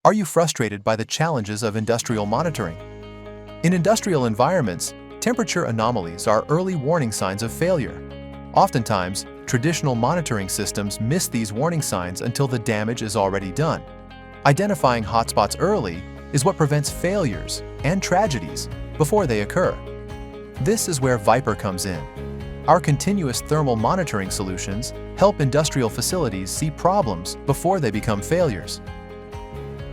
Are you frustrated by the challenges of industrial monitoring? In industrial environments, temperature anomalies are early warning signs of failure. Oftentimes, traditional monitoring systems miss these warning signs until the damage is already done. Identifying hotspots early is what prevents failures and tragedies before they occur. This is where VIPR comes in. Our continuous thermal monitoring solutions help industrial facilities see problems before they become failures.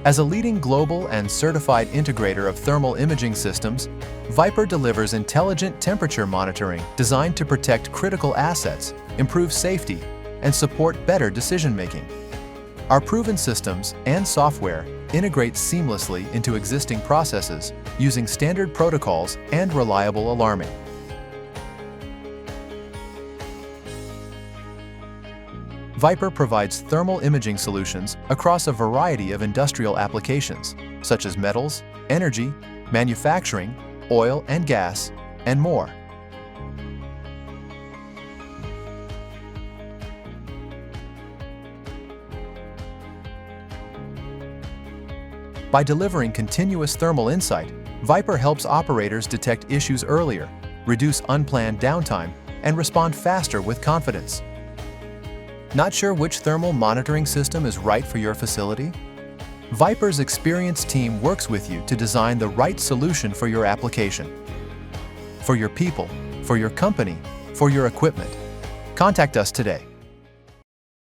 As a leading global and certified integrator of thermal imaging systems, VIPR delivers intelligent temperature monitoring designed to protect critical assets, improve safety, and support better decision-making. Our proven systems and software integrate seamlessly into existing processes using standard protocols and reliable alarming. VIPR provides thermal imaging solutions across a variety of industrial applications, such as metals, energy, manufacturing, oil and gas, and more. By delivering continuous thermal insight, VIPR helps operators detect issues earlier, reduce unplanned downtime, and respond faster with confidence. Not sure which thermal monitoring system is right for your facility? VIPR's experienced team works with you to design the right solution for your application. For your people, for your company, for your equipment. Contact us today.